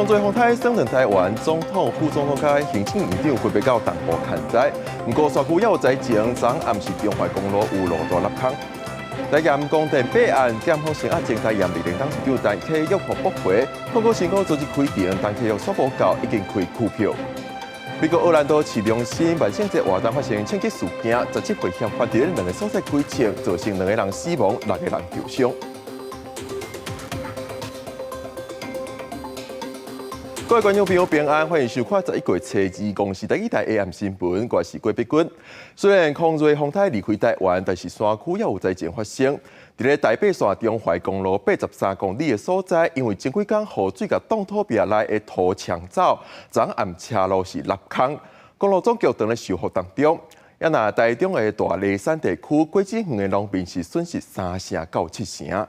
抗灾风台省两台湾总统、副总统甲行政院长分别到东部看灾，不过山区也有灾情，昨暗时中华公路有路大凹坑。在盐公电北岸检方成压正在盐力铃当市长但体育和驳回，通过成功组织开庭，但体育所报告已经开股票。美国奥兰多市中心万圣节活动发生枪击事件，17回向法庭2个所在开枪，造成2个人死亡，6个人受伤。各位观众朋友平安，欢迎收看11月初2公视第1台 AM 新闻，我是郭碧君。虽然抗瑞风台离开台湾，但是山区也有灾情发生。伫咧台北线中华公路83公里的所在，因为前几天雨水甲冻土壁内的土抢走，昨暗车路是凹坑，公路总局正咧修复当中。也那台中的大梨山地区，果子园的农民是损失3成到7成。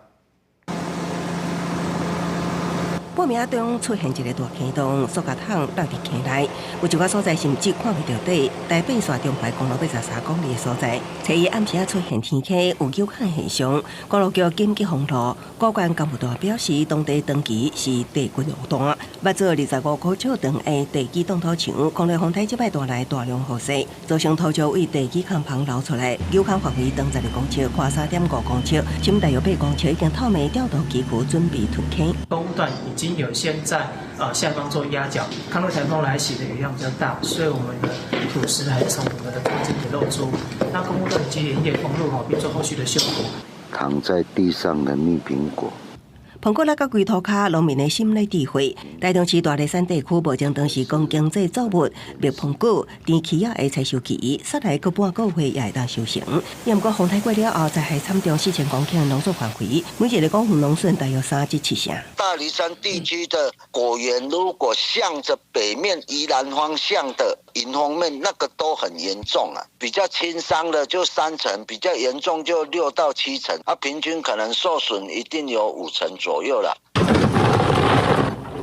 半暝中出现一个大坑洞，塑胶桶落伫坑内，有一个所在甚至看不到底。台北线中华公路83公里的所在，初一暗时出现天气有有限现象，公路局紧急封路。高官干部队表示，当地长期是地骨路段，捌做25公尺长的地基冻土墙，抗瑞风台即摆带来大量雨势，造成土石为地基坑旁流出来，有坑范围长12公尺，宽3.5公尺，深大约8公尺，已经透明调度几乎准备脱坑。公路段已经有先在下方做压脚，抗瑞台风来袭的雨量比较大，所以我们的土石还是从我们的土质给露出。那公路段已经连夜封路并做后续的修补。躺在地上的蜜苹果。澎湖那个龟土卡农民的心理智慧，台中市大梨山地区目前当时讲经济作物蜜苹果、甜起仔的采收期，煞来个半个月也会当收成。也毋过风台过了后，灾害惨重4000公顷农作返回，每一个公园农损大约3至7成。大梨山地区的果园如果向着北面宜兰方向的迎风面，那个都很严重啊。比较轻伤的就3成，比较严重就6到7成，平均可能受损一定有5成左右了。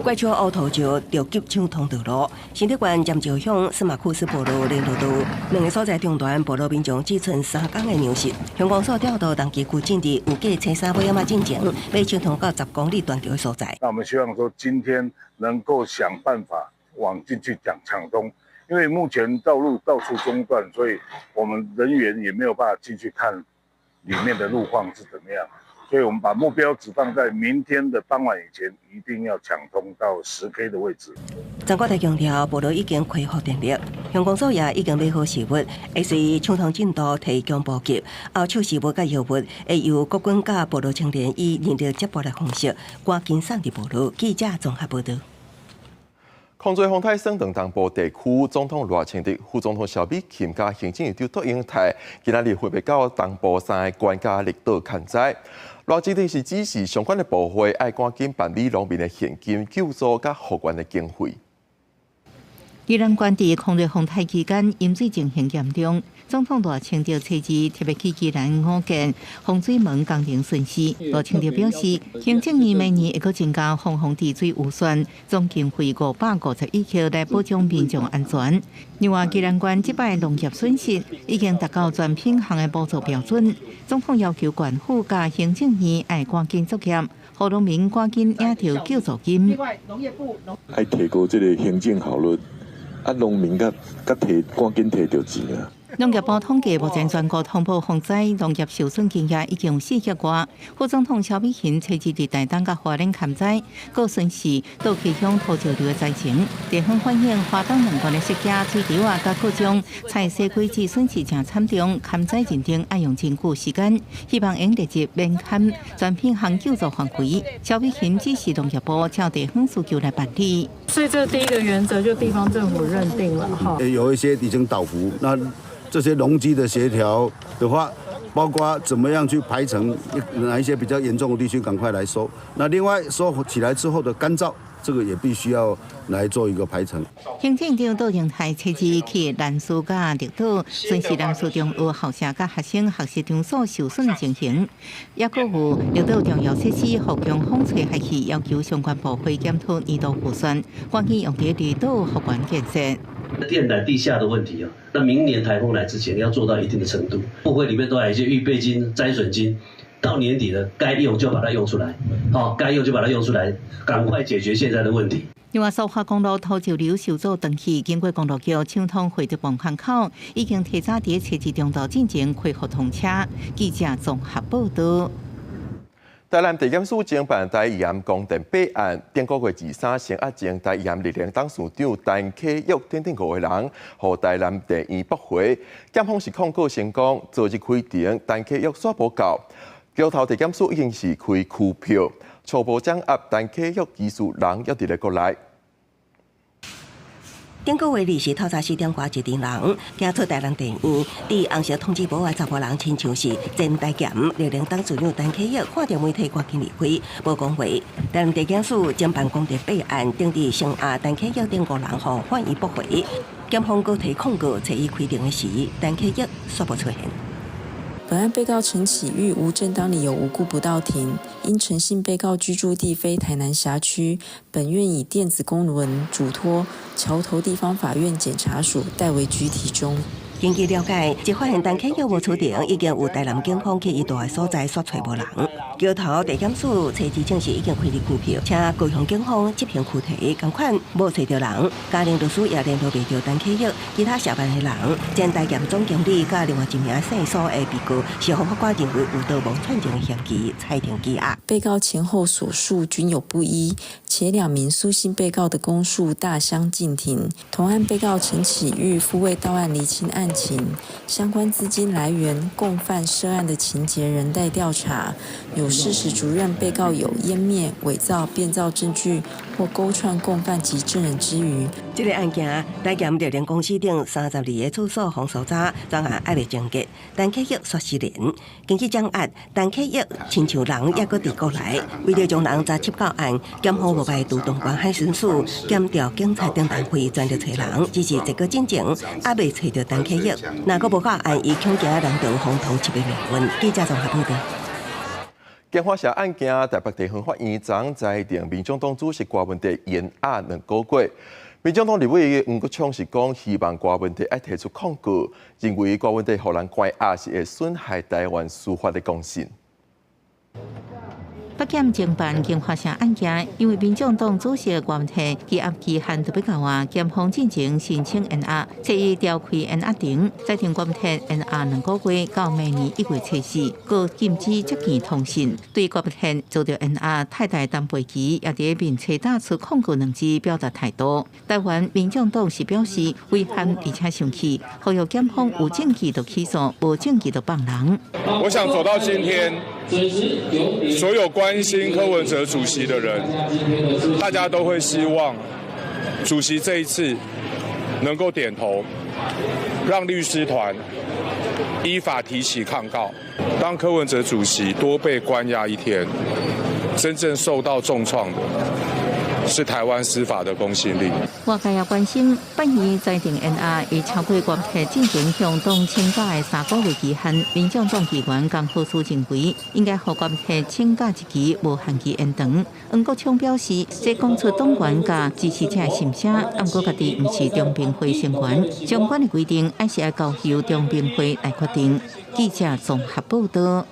怪树乌头石着急抢通道路，新德县尖石乡司马库斯部落连路道2个所在中断，部落民众只剩3天的粮食。乡公所调度当期区政治有计青沙尾仔进前，要抢通到10公里断桥的所在。那我们希望说今天能够想办法往进去抢通，因为目前道路到处中断，所以我们人员也没有办法进去看里面的路况是怎么样。所以我们把目标只放在明天的傍晚以前，一定要抢通到10K 的位置。全国台强调，部落已经恢复电力，乡公所也已经买好食物，会随抢通进度提供补给。后手食物甲药物会由国军甲部落青年以人力接驳的方式赶紧送入部落。记者综合报道。抗灾风台省长东部地区总统罗清德、副总统萧美琴加行政院长杜英泰，今仔日分别到东部3个关卡力道看灾。罗清德是指示相关的部会爱赶紧办理农民的现金救助甲复原的经费。宜兰县伫抗瑞风台期间，饮水情形严重。总统罗清德初2特别去宜兰五建洪水门工程顺序。罗清德表示，行政院明年会阁增加防治水预算，总经费551亿来保障民众安全。另外，宜兰县即摆农业损失已经达到全品项的补助标准。总统要求县府甲行政院爱赶紧作业，让农民赶紧领到救助金。另外，农业部爱提高这个行政效率。农民赶紧摕到钱啊！农业部统计，目前全国通报风灾农业受损金额已经有4亿外。副总统萧美琴初2伫台东甲花莲勘灾，各顺市都气象土石流的灾情。地方反映花东两县的设计、水稻啊，甲各种菜色果子损失真惨重，勘灾认定要用真久时间，希望用立即免勘全品项救助返回。萧美琴指示农业部照地方需求来办理。所以这第一个原则就地方政府认定了哈。有一些已经倒伏，那这些农机的协调的话，包括怎么样去排程，哪一些比较严重的地区赶快来收。那另外收起来之后的干燥，这个也必须要来做一个排程。行政长杜英泰初2去南苏甲绿岛，巡视南苏中学校舍甲学生学习场所受损的情形，也阁有绿岛重要设施复强风吹海气，要求相关部会检讨年度预算，赶紧用在绿岛复原建设。电缆地下的问题啊，那明年台风来之前要做到一定的程度，部会里面都还有一些预备金、灾损金，到年底了该用就把它用出来，该用就把它用出来，赶快解决现在的问题。另外，苏花公路土石流受阻断去，经过公路桥畅通汇德磅巷口，已经提早伫车子中道进前恢复通车。记者综合报道。台南地检署侦办台盐公电弊案，顶个月23成押前台盐力量董事长陈启玉等5个人，互台南地院驳回。检方是控告成功，昨日开庭，陈启玉煞无告。桥头地检署已经是开拘票，初步掌握陈启玉疑似人约伫咧国内。顶个月24透早4点外，一群人行出台南地院，伫红色通知簿外10个人亲像是前台检力量董事长陈启玉看到媒体赶紧离开，无讲话。台南地检署侦办公电弊案，定伫成押陈启玉等5人后反移驳回。检方高提控告，初一开庭的时，陈启玉煞无出现。本案被告陈启玉无正当理由无故不到庭，因诚信被告居住地非台南辖区，本院以电子公文嘱托桥头地方法院检察署代为拘提中。根据了解，一发现陈启玉无出庭，已经有台南警方去伊住的所在索找无人。桥头地检署初之正是已经开立拘票，请高雄警方执行拘提，同款无找到人。家庭律师也联络未到陈启玉，其他涉案的人，前台检总经理甲另外一名姓苏的被告，是合法官认为有盗墓串证的嫌疑，裁定羁押。被告前后所述均有不一，且2名苏姓被告的供述大相径庭。同案被告陈启玉复为到案厘清案情，相关资金来源、共犯涉案的情节仍待调查。有事实足认被告有湮灭、伪造、变造证据或勾串共犯及证人之余。这个案件，台检力量公司顶32个处所防搜查专案还未终结，陈启玉说失联。根据掌握，陈启玉亲像人也搁伫国内，为了将人查緝到案，检方无派杜东关海巡署检调警察等单位专着找人，只是一个进程还未找到陈启玉。若阁无法按伊恐惊人道风通缉的命运，记者综合报道。警方涉案件，台北地方法院昨裁定民众党主席郭文哲延押2个月。民众党立委黄国昌是讲，希望郭文哲爱提出控告，认为郭文哲互人关押是会损害台湾司法的公信。北检侦办经发生案件，因为民众党主席郭文哲羁押期限特别到啊，检方进行申请延押，初一召开延押庭，裁定郭文哲延押2个月到明年1月初4，各禁止接见通信。对郭文哲遭到延押太大单背期，也伫面册打出控告2字，表达态度。台湾民众党是表示违反而且生气，呼吁检方有证据就起诉，无证据就放人。我想走到今天，所有关心柯文哲主席的人，大家都会希望主席这一次能够点头，让律师团依法提起抗告。当柯文哲主席多被关押1天，真正受到重创的是台湾司法的公信力。外界也关心，本院裁定延押已超过郭文哲进行向党请假的3个月期限，民众党议员江浩书认为，应该让郭文哲请假一期无限期延长。黄国昌表示，这讲出党员甲支持者的心声，不过家己不是中评会成员，相关的规定还是要交由中评会来决定。记者综合报道。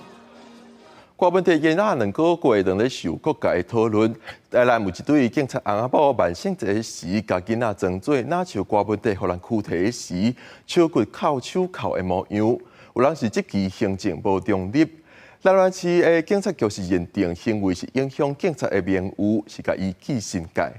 郭文哲延押2个月，仍咧受各界的讨论。台南有一对警察翁仔某万圣节时，甲囡仔装作哪像郭文哲互人拘提时，手骨扣手铐的模样。有人是即期行政无中立。台南市的警察局是认定行为是影响警察的名誉，是甲伊记新界。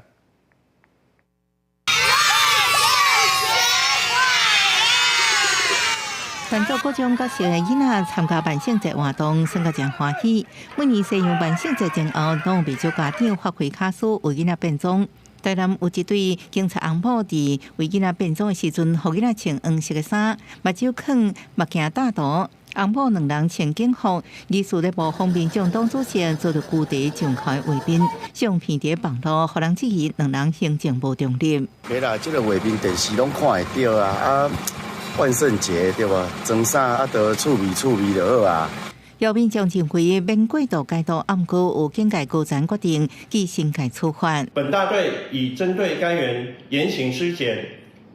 泉州各种角色的囡仔参加万圣节活动，算个真欢喜。每年西洋万圣节前后，都有不少家长发挥卡数为囡仔变装。台南有一对警察翁某伫为囡仔变装的时阵，互囡仔穿黄色的衫，目睭孔，目镜大图。翁某2人穿警服，疑似咧模仿民众党主席做着具体上口的画面，相片伫网络，互人质疑2人行政无中立。对啦，这个画面电视拢看会到啊。万圣节对吧？装衫啊，都趣味就好啊。有民众认为免过度戒毒，暗过有警戒高层决定记新界处罚。本大队已针对该员言行失检，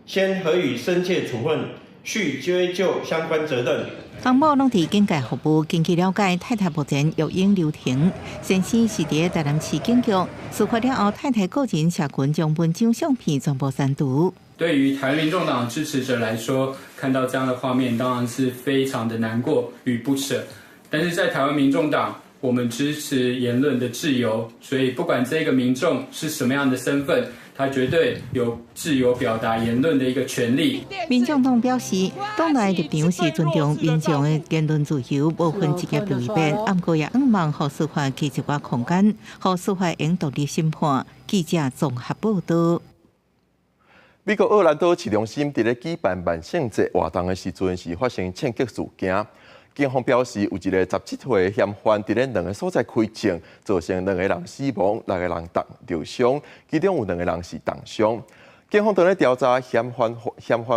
先核予申诫处分，去追究相关责任。方某拢伫警界服务，根据了解，太太目前育婴留停，先生是伫台南市警局。事发了后，太太个人社群将文章相片全部删除。对于台湾民众党支持者来说，看到这样的画面，当然是非常的难过与不舍。但是在台湾民众党，我们支持言论的自由，所以不管这个民众是什么样的身份，他绝对有自由表达言论的一个权利。民众党表示，党内立场是尊重民众的言论自由，无分职业类别，不过也希望让司法给一寡空间，让司法用独立审判。记者综合报道。美国奥兰多市中心伫咧举办万圣节活动的时阵，是发生枪击事件。警方表示，有一个17岁嫌犯伫咧2个所在开枪，造成2个人死亡，6个人受伤，其中有2个人是重伤。警方正咧调查嫌犯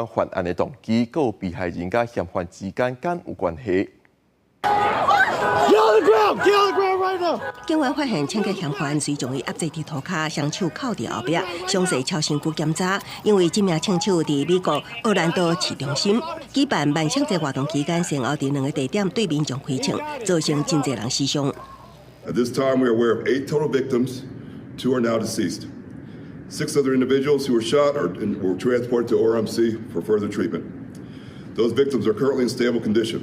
犯案的动机，佮有被害人甲嫌犯之间敢有关系。警方发现枪击嫌犯随将伊压制伫涂骹，双手扣伫后壁，详细超身躯检查。因为这名枪手伫美国奥兰多市中心举办万圣节活动期间，先后伫2个地点对民众开枪，造成真侪人死伤。At this time, we are aware of 8 total victims. 2 are now deceased. 6 other individuals who were shot were transported to ORMC for further treatment. Those victims are currently in stable condition.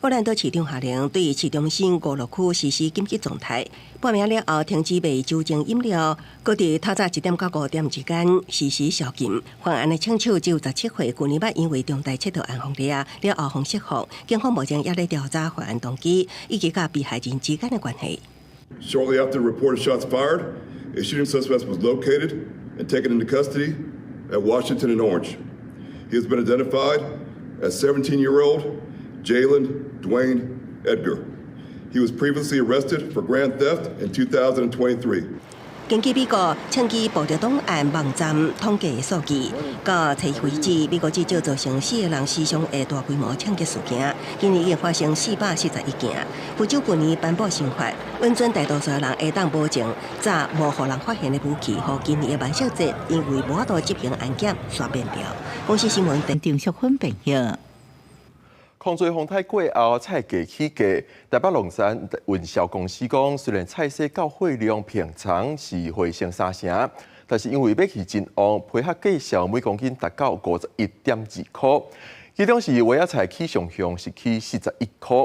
奥兰多市长下令对市中心5路区实施紧急状态，半暝了后停止卖酒精饮料，搁伫透早1点到5点之间实施宵禁。犯案的枪手只有17岁，去年捌因为重大窃盗案犯了后方释放。警方目前也在调查犯案动机以及甲被害人之间的关系。Shortly after the report of shots fired, a shooting suspect was located and taken into custody at Washington and Orange. He has been identified as 17-year-old Jalen Dwayne Edgar. He was previously arrested for grand theft in 2023. 根据美国枪击暴力档案网站统计数据，到7月为止，美国至少造成4个人死伤的大规模枪击事件，今年已经发生441件。非洲去年颁布新法，允准大多数人会当保证早无互人发现的武器，和今年的万圣节因为无法度执行安检煞免掉。公司新闻郑淑芬报道。洪水风台过后，菜价起价。台北农产运销公司讲，虽然菜市到货量平常是回升3成，但是因为要去真旺，配合计销每公斤达到51.2块，其中是苇仔菜起上向是起41块。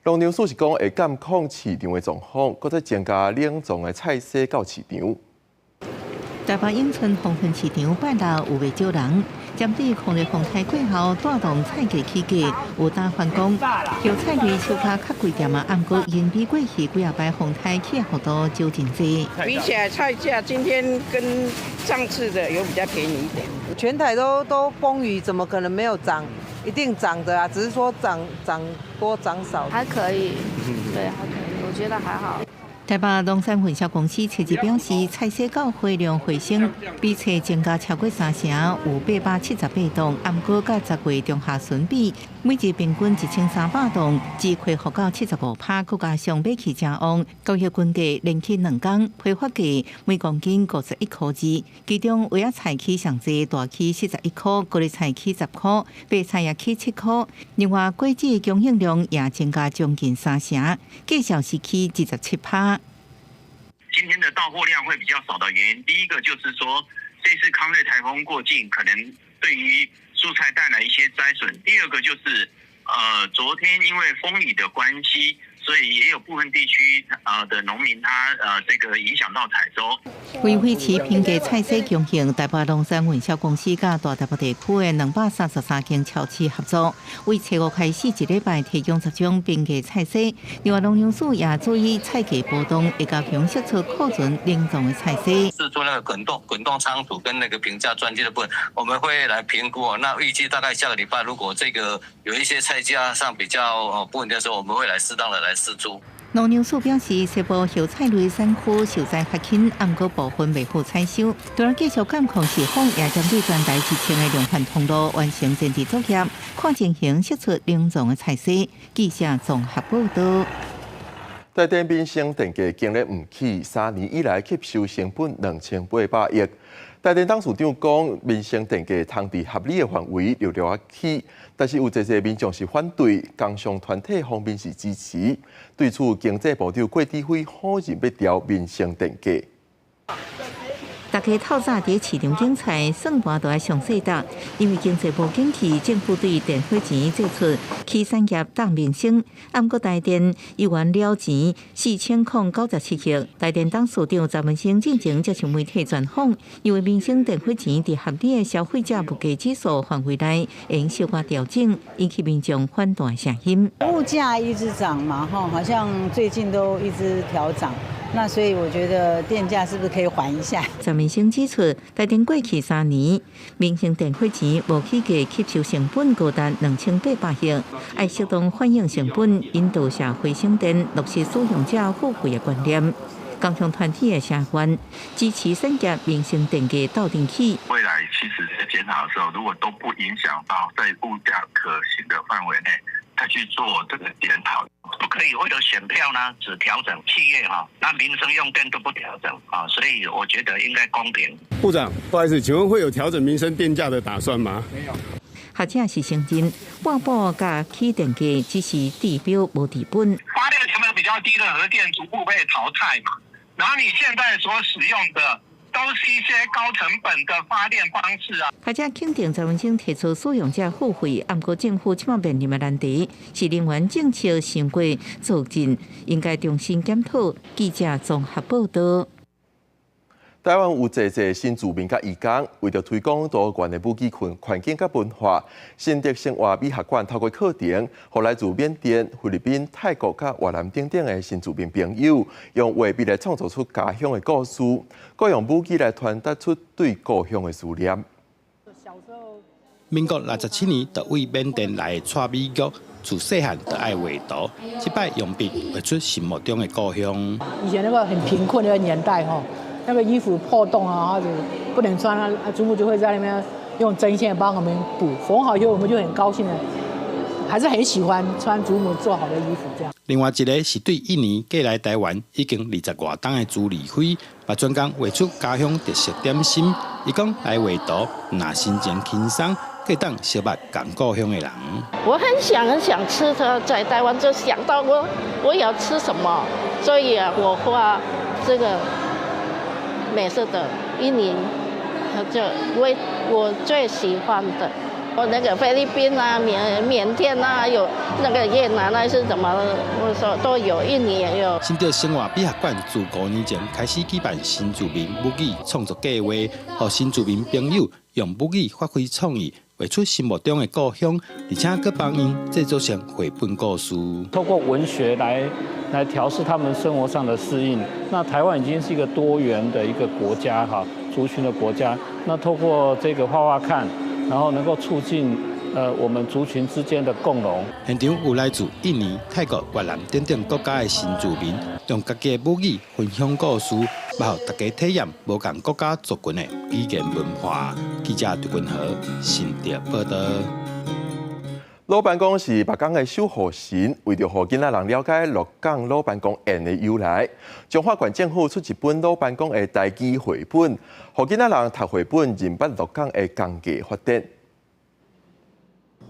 农粮署是讲会监控市场的状况，搁再增加冷藏的菜市到市场。台北永春红分市场拜六有未少人。针对抗日风台过后带动菜价起价，有打反讲，油菜类收价较贵点嘛，不过因比过去几下摆风台起的幅度少真多。比起来，菜价今天跟上次的有比较便宜一点。全台都风雨，怎么可能没有涨？一定涨的啊，只是说涨多涨少。还可以，对，还可以，我觉得还好。台北农产分销公司七日表示，菜市到货量回升，比菜增加超过3成，有878吨，不过甲10月中下旬比，每日平均1300吨，只恢复到75%，佮加上买起正旺，交易均价连起2天，批发价每公斤51块2，其中苇仔菜起上济，大起41块，高丽菜起10块，白菜也起7块。另外，果子供应量也增加将近3成，计销是起17%。今天的到货量会比较少的原因，第一个就是说，这次康瑞台风过境，可能对于蔬菜带来一些灾损；第二个就是，昨天因为风雨的关系，所以也有部分地区的农民他这个影响到采收。为维持平价菜市经营，台北农产运销公司甲大台北地区的233间超市合作，为7月开始1礼拜提供10种平价菜市。另外，农粮署也注意菜价波动，会加强释出库存冷冻的菜市。是做那个滚动仓储跟那个评价专机的部分，我们会来评估。那预计大概下个礼拜，如果这个有一些菜价上比较不稳定的时候，我们会来适当的来释出。农粮署表示，西部油菜类产区受灾较轻，不过部分未赴采收。当然，继续监控市况，也针对全台1千个量贩通路完成前置作业，看情形释出冷藏的菜市。记者综合报道。台电民生电价经历唔起，3年以来吸收成本2800亿。台电董事长讲，民生电价通伫合理的范围聊聊起，但是有一些民众是反对，工商团体方面是支持。对此，经济部长郭志辉否认要调民生电价。大家透早伫市场竞赛，算盘都爱上细搭，因为经济无景气，政府对电费钱借出，起产业当民生。按过台电一元了钱4097亿，台电董事长陈文生进前接受媒体专访，因为民生电费钱伫合理的消费者物价指数范围内，应小可调整，引起民众反弹声音。物价一直涨嘛，好像最近都一直调涨。那所以我觉得电价是不是可以缓一下？陈明生指出，台电过去3年，民生电费钱无起价吸收成本高达2800亿，要适当反映成本，引导社会省电，落实使用者付费的观念。工商团体的社员支持产业民生电价斗阵起。未来其实在检讨的时候，如果都不影响到在物价可行的范围内，再去做这个检讨。不可以为了选票呢，只调整企业那民生用电都不调整所以我觉得应该公平。部长，不好意思，请问会有调整民生电价的打算吗？没有。学者是承认，外部甲起电价只是治标无治本。发电成本比较低的核电逐步被淘汰嘛，然后你现在所使用的都是一些高成本的发电方式啊。学者肯定陈文生提出使用者付费，不过政府即马面临的难题是能源政策成果做尽，应该重新检讨。记者综合报道。台湾有侪侪新住民甲移工，为着推广多元的母语环境甲文化，新竹生活美学馆透过课程，互来自缅甸、菲律宾、泰国甲越南等等的新住民朋友，用画笔来创作出家乡的故事，佮用母语来传达出对故乡的思念。民国67年，就为缅甸来的蔡美玉，自细汉就爱画图，这摆用笔画出心目中的故乡。以前那个很贫困的年代那个衣服破洞或者不能穿祖母就会在那边用针线帮我们补，缝好以后我们就很高兴的，还是很喜欢穿祖母做好的衣服这样。另外一个是对印尼过来台湾已经20多年的朱丽辉，把专工画出家乡特色点心。伊讲来画图，若心情轻松，可以当小白讲故乡的人。我很想吃它，在台湾就想到我要吃什么，所以我画这个美色的印尼，就我最喜欢的。那个菲律宾缅甸有那个越南是怎么，我说都有，印尼也有。新竹生活美学馆自5年前开始举办新住民母语创作计划，让新住民朋友用母语发挥创意，画出心目中的故乡，而且佮帮因制作成绘本故事。透过文学来调试他们生活上的适应。那台湾已经是一个多元的一个国家族群的国家。那透过这个画画看，然后能够促进我们族群之间的共融。现场有来自印尼、泰国、越南等等国家的新住民，用家己的母语分享故事，让大家体验无同国家族群的语言文化。记者杜君和新竹报道。老板公是北港的守护神，为着让囡仔人了解鹿港老板公宴的由来，中华县政府出一本老板公的台语绘本，让囡仔人读绘本，认捌鹿港的工艺发展。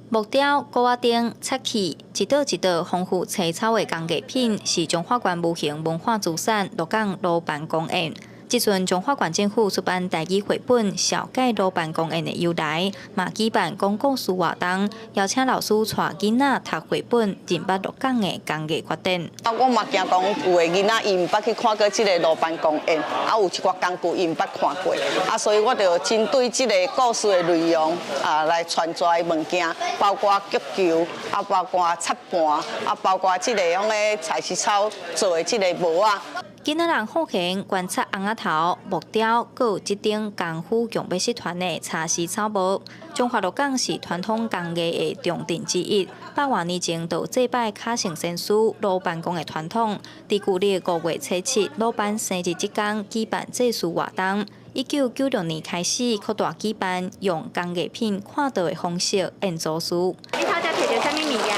木雕、古瓦钉、漆器，一道一道丰富青草的工艺品，是中华县无形文化资产鹿港老板公宴。即阵中华县政府出版台语绘本，小解老板公宴的由来，嘛举办讲故事活动，邀请老师带囡仔读绘本，认捌鹿港的工艺发展。我嘛惊讲有的囡仔伊毋捌去看过即个老板公宴，有一寡工具伊毋捌看过，所以我就针对即个故事的内容来传出来物件，包括脚球，包括插盘，包括即个用的菜市草做的即个帽啊。囡仔人好闲观察红仔头、木雕，佮有即顶功夫强笔式团的茶丝草帽。中华鹿港是传统工艺的重镇之一，100多年前就祭拜卡城先师老板公的传统。伫旧历5月初7，老板生日即天举办祭祀活动。1996年开始扩大举办，用工艺品看到的方式演祖师。你头家摕着啥物物件？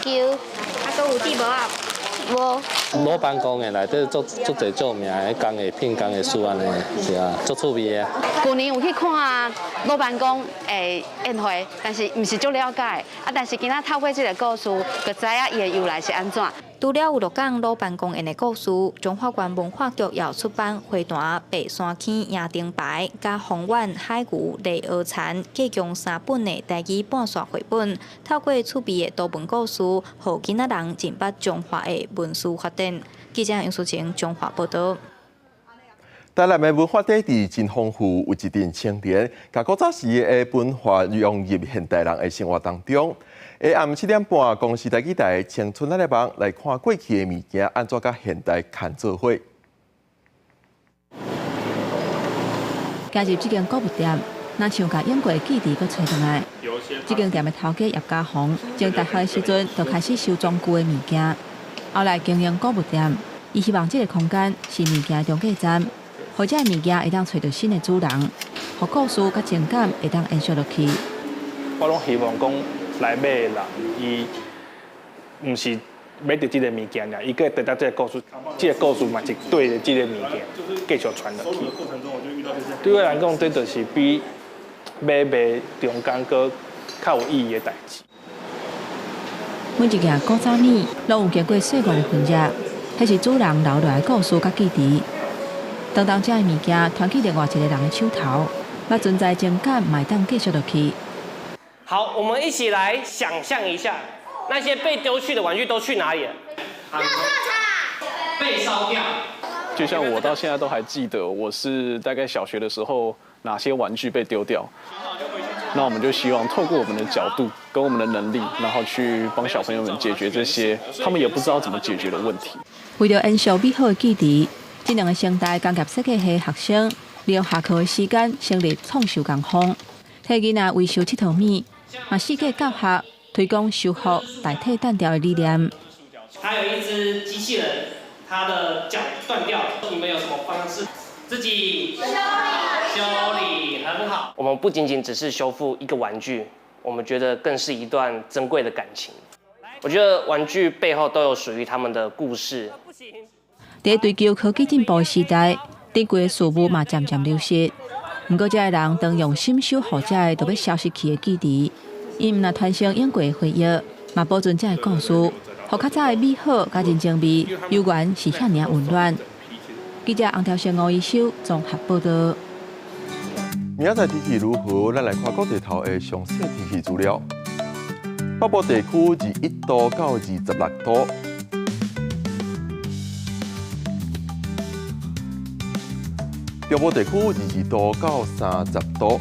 球，佮有地帽啊。无。老板讲的内底足侪著名的工艺品、工艺师安尼，是啊，足趣味的。去年有去看老板讲的宴会，但是唔是足了解，啊，但是今仔透过这个故事，就知影伊的由来是安怎。除了有落讲老板公演的故事，中华县文化局也出版花坛、白山坑、野灯牌、加红丸、海牛、雷鹅蚕，计共3本的台语半刷绘本，透过趣味的多文故事，互囡仔人进捌中华的文史发展。记者杨淑晴中华报道。台南的文化底蕴真丰富，有一定清廉，甲古早时的文化融入现代人的生活当中。下暗7点半，公视台记台青春那个网来看过去的物件安怎甲现代牵做伙。加入这间购物店，若像甲用过的记忆搁找回来。这间店的头家叶家宏，从大学的时阵就开始收装具的物件，后来经营购物店。伊希望这个空间是物件的中继站，或者物件会当找到新的主人，互故事甲情感会当延续落去。我拢希望讲。来买的人，伊唔是买到这个物件啦，伊个得到这个故事，这个故事嘛是对的这个物件继续传落去。对我来讲，这就是比买卖中间个较有意义的代志。每一件古早物拢有经过岁月的熏染，迄是主人留落来故事甲记忆。当这个物件传去另外一个人的手头，那存在情感嘛会当继续落去。好，我们一起来想象一下，那些被丢去的玩具都去哪里了？垃圾场被烧掉。就像我到现在都还记得，我是大概小学的时候，哪些玩具被丢掉。那我们就希望透过我们的角度跟我们的能力，然后去帮小朋友们解决这些他们也不知道怎么解决的问题。为了延续美好的记忆，这两个现代工业设计系学生利用下课的时间成立创收工坊，替囡仔维修这套物。嘛，世界教学推广修复代替单调的理念。它有一只机器人，它的脚断掉，你们有什么方式自己修理很好？我们不仅仅只是修复一个玩具，我们觉得更是一段珍贵的感情。我觉得玩具背后都有属于他们的故事。在追求科技进步的时代，珍贵的事物嘛渐渐流失。不过，这个人当用心守护这个都要消失去的记忆，伊毋但传承永过的回忆，嘛保存这个故事，互较早的美好甲人情味，悠然是遐尔温暖。记者洪条生吴一修综合报道。明仔载天气如何？咱来看各地头的详细天气资料。北部地区21度到26度。中部地区22度到30度，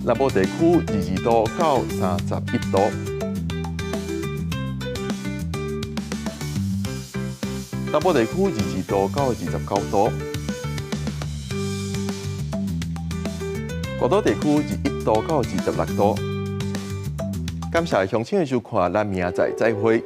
南部地区22度到31度，东部地区22度到29度，高岛地区21度到26度。感谢乡亲的收看，咱明仔载再会。